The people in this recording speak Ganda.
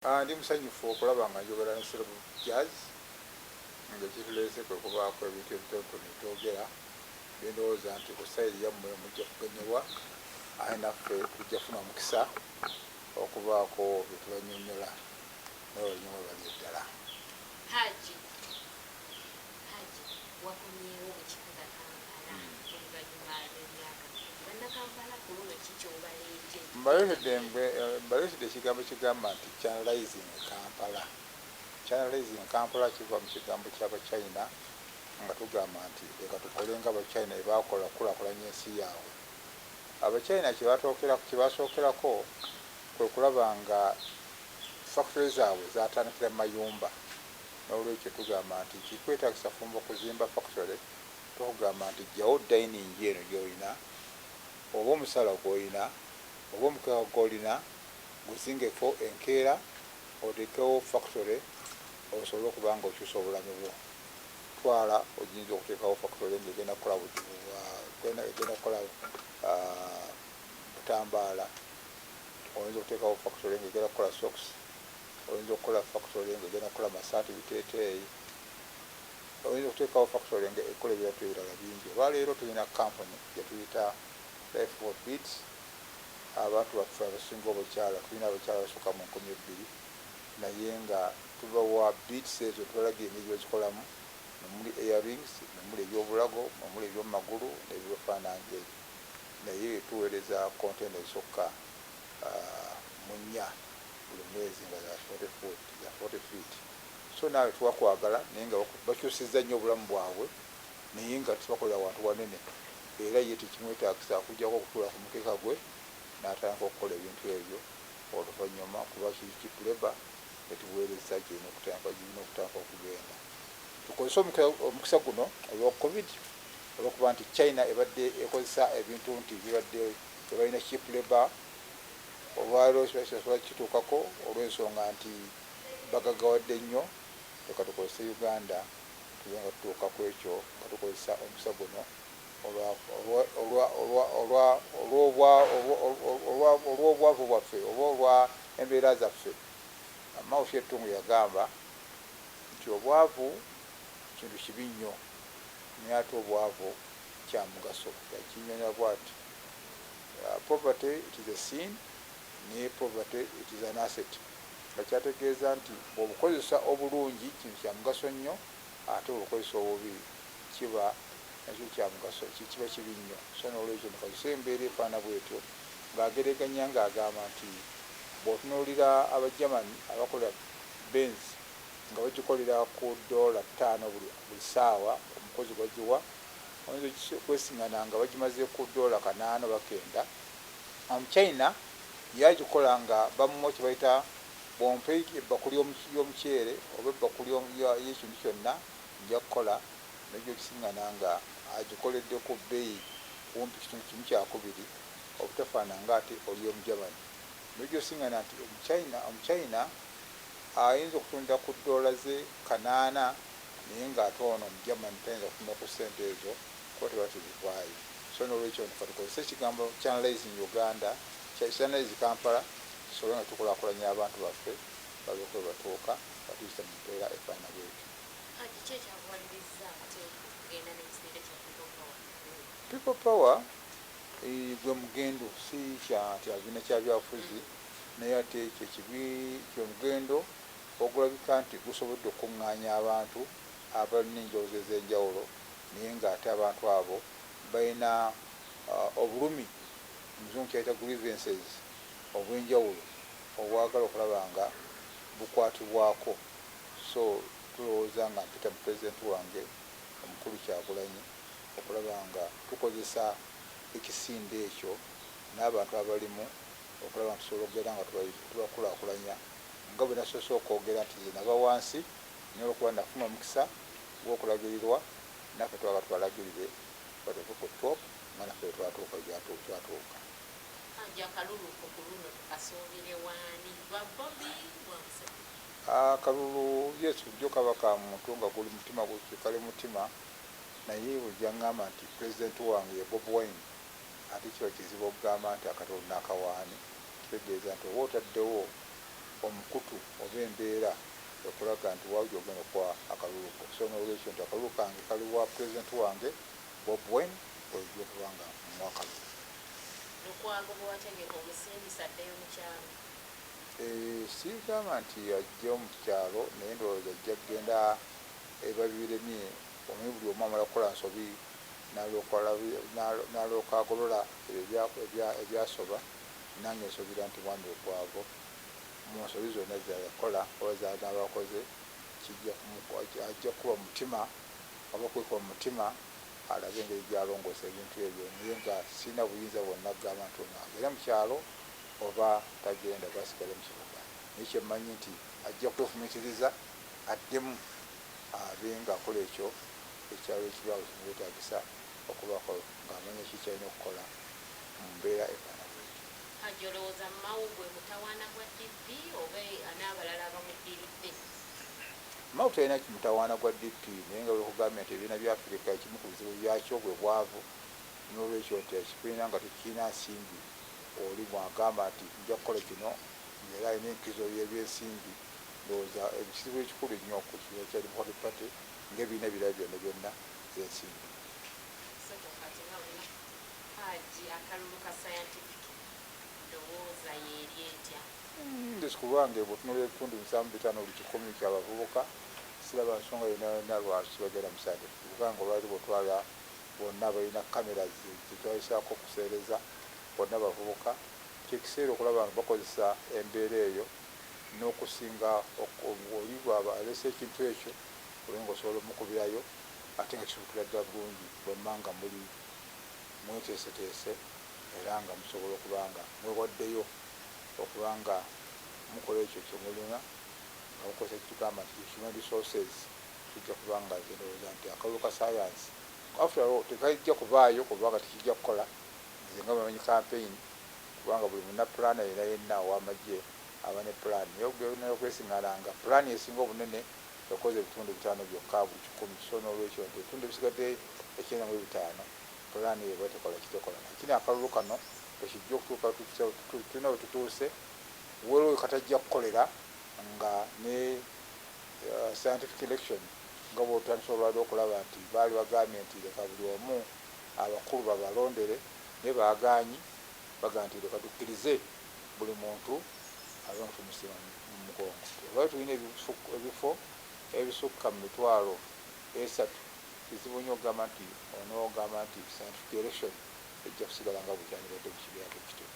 Ndi musanyufu okulaba nga njogera ne Celebrity Jazz ng'ekituleese kwe kubaako ebintu ebitonotono ebyogera byendowooza nti ku sayiri yammwe mujja kuganyulwa aye naffe tujja kufuna omukisa okubaako bye tubannyonnyola n'olunyomo bali eddala. Haji wakomyewo mu kibuga Kampala oluvannyuma lw'emyaka bannakampala ku luno ki ky'obaleetye? Mbaleetedde ekigambo kigamba nti channelizing Kampala. Channelizing Kampala kiva mu kigambo ky'Abachina nga tugamba nti leka tukole nga Abachina bye baakola okukulaakulanya ensi yaabwe. Abachina kibasookerako kwe kulaba nga factory zaabwe zatandikira mu mayumba. N'olwekyo tugamba nti kikwetaagisa fumba kuzimba factory, tukugamba nti jjawo dining eno gy'olina oba omusala gw'olina oba omukeeka gw'olina guzingeko enkeera oteekewo factory osobole okuba nga okyusa obulamu bwo. Twala oyinza okuteekawo factory ng'egenda kukola butambaala, oyinza okuteekawo factory ng'egenda kukola socks, oyinza okukola factory ng'egenda kukola masaati biteeteeyi, oyinza okuteekawo factory ng'ekola ebintu ebirala bingi. Olwaleero tulina kampuni gye tuyita Life for Beats. Abantu baffe abasinga obukyala tulina abakyala basukka mu 2,000 naye nga tubawa beats ezo tubalagira engeri bazikolamu, memuli earrings, memuli ebyobulago, memuli ebyomumagulu n'ebyofaananyi ebyo. Naye tuweereza kontena ezisukka mu 4 buli mwezi nga za 40 feet. So naawe tubakwagala naye nga bakyusizza nnyo obulamu bwabwe naye nga tubakolera wantu wanene, era ye tekimwetaagisa okujjako okutuula ku mukeeka gwe n'atandika okukola ebintu ebyo. Oluvannyuma kuba kiri cheap labor etuweereza girina okutandika okugenda. Tukozesa omukisa guno olwa COVID olw'okuba nti China ebadde ekozesa ebintu nti bibadde tebalina cheap labor. Olwaleero kiba kituukako olw'ensonga nti bagaggawadde nnyo, leka tukozese Uganda tube nga tutuuka ku ekyo nga tukozesa omukisa guno olw'obwavu bwaffe oba olwa embeera zaffe. Mao Zedong yagamba nti obwavu kintu kibi nnyo naye ate obwavu kya mugaso. Yakinnyonnyola bw'ati: poverty it is a sin, naye poverty it is an asset. Nga kyategeeza nti bw'obukozesa obulungi kintu kya mugaso nnyo, ate bw'obukozesa obubi kiba nakyo kya mugaso, kiba kibi nnyo. So n'olwekyo mukozesa embeera efaana bwetyo ng'ageraganya ng'agamba nti bw'otunuulira Abagermany abakola Benz nga bagikolera ku $5 buli ssaawa omukozi bagiwa, oyinza okwesiŋŋana nga bagimaze ku $8 oba 9. Omuchina yagikola nga bamuwa kye bayita bw'ompe ebbakuli y'omuceere oba ebbakuli y'ekintu kyonna nja kukola, najjo kisiŋŋana nga agikoledde ku bbeeyi kumpi kitundu kimu kyakubiri obutafaananga ate oli Omugermany. Najjo osiŋŋana nti Omuchina ayinza okutunda ku $8 naye ng'ate ono Omugermany tayinza kutunda ku ssente ezo kuba teba tezivaayo. So n'olwekyo tukozesa ekigambo channelizing Uganda, channelizing Kampala, tusobole nga tukulaakulanya abantu baffe balyoke we batuuka batuyisa mu mpeera efaana bwetyo. People power gwe mugendo si kibiina kya byabufuzi, naye ate ekyo gwe mugendo ogulabika nti gusobodde okuŋŋaanya abantu abalina enjawuzo ez'enjawulo naye ng'ate abantu abo balina obulumi, omuzungu kyayita grievances obw'enjawulo obwagala okulaba nga bukwatibwako. So tulowooza nga mpita mu pulezidenti wange omukulu Kyagulanyi okulaba nga tukozesa ekisinde ekyo n'abantu abalimu okulaba nga tusobola okugenda nga tubakulaakulanya nga bwe nasoose okwogera nti ze nava wansi naye olwokuba nafuna omukisa gw'okulagirirwa naffe twaga twalagirire batuuke ku top nga naffe twatuuka gyatwatuuka. Akalulu Yesu jjo kaba ka muntu nga guli mutima kali mutima, naye bujja ngamba nti pulezidenti wange ye Bobi Wine ate kiba kizibu okugamba nti akatulu n'akawaani. Kitegeeza nti oba otaddewo omukutu oba embeera ekulaga nti waawuli ogenda okuwa akalulu ko. So n'olwekyo nti akalulu kange kali wa pulezidenti wange Bob Wine ojja okuba nga muwa akalulu. Lukwago bwe wategeka omusindisa addeyo mu kyalo? Sigamba nti ajja mu kyalo naye ndowooza ajja kugenda eba biremye omanyi buli omu amala kukola nsobi n'alyoka agolola ebyasoba. Nange nsobira nti mwami Lukwago mu nsobi zonna zayakola oba zanaabakoze ajja kuba mutima oba kwekuba mu mutima alabe engeri gyalongoosa ebintu ebyo, naye nga sirina buyinza bwonna kugamba nti ono agere mu kyalo oba tagenda basigale mu kibuga. Naye kyemmanyi nti ajja kwefumitiriza addemu abe ng'akola ekyo ekyalo ekirwawo kimwetaagisa okubako ng'amanya ki kyalina okukola mu mbeera efaana bwetyo. Hajji olowooza Mao gwe mutawaana gwa DP oba n'abalala abamuddiridde? Mao talina mutawaana gwa DP naye nga bwekugambye nti ebibiina bya Afirika ekimu ku bizibu byakyo bwe bwavu. N'olwekyo nti ekibiina nga tekirina nsimbi oli bw'agamba nti nja kukola kino era alina enkizo y'ebyensimbi, ndowooza ekizibu ekikulu ennyo ku kibiina kya Democratic Party ng'ebibiina ebirala byonna z'ensimbi. Hajji akalulu ka scientific ndowooza yeeri etya? Ku lwange bwetunula ebitundu 75 ky'abavubuka siraba nsonga yonna lwaki bagenda mu scientific. Buganga olwali bwetwala bonna balina kamera zetwayisaako okuseereza bonna bavubuka, kyekiseera okulaba nga bakozesa embeera eyo n'okusinga oli bwaba alese ekintu ekyo olwenga osobola omukubirayo ate nga kisubikira ddala bulungi bwemma nga muli mweteeseteese era nga musobola okuba nga mwewaddeyo okuba nga mukola ekyo kyemulina nga mukozesa ekitugamba nti human resources. Kijja kuba nga ndowooza nti akalulu ka science after all tekajja kuvaayo kubanga tekijja kukola nze nga bamanyi campaign kubanga buli munnapulaani yenna ow'amagye aba ne pulaani naye okwesiŋŋaana nga pulaani esinga obunene ekoze ebitundu 5 byokka buli 100. So n'olwekyo nti ebitundu ebisigadde 95 pulaani eba tekola kitekola. Nakini akalulu kano ekijja okutuuka tulina we tutuuse waliwo katajja kukolera nga ne scientific election nga bwotandisa olwaliro okulaba nti baali bagambye nti leka buli omu abakulu babalondere naye baganyi baga nti leka tukkirize buli muntu abe nga tumusima mu mugongo. Olwali tulina ebifo ebisukka mu 3,000 kizibu nnyo okugamba nti onoogamba nti scientific election ejja kusigala nga bukyalibadde mu kibeera bwe kityo.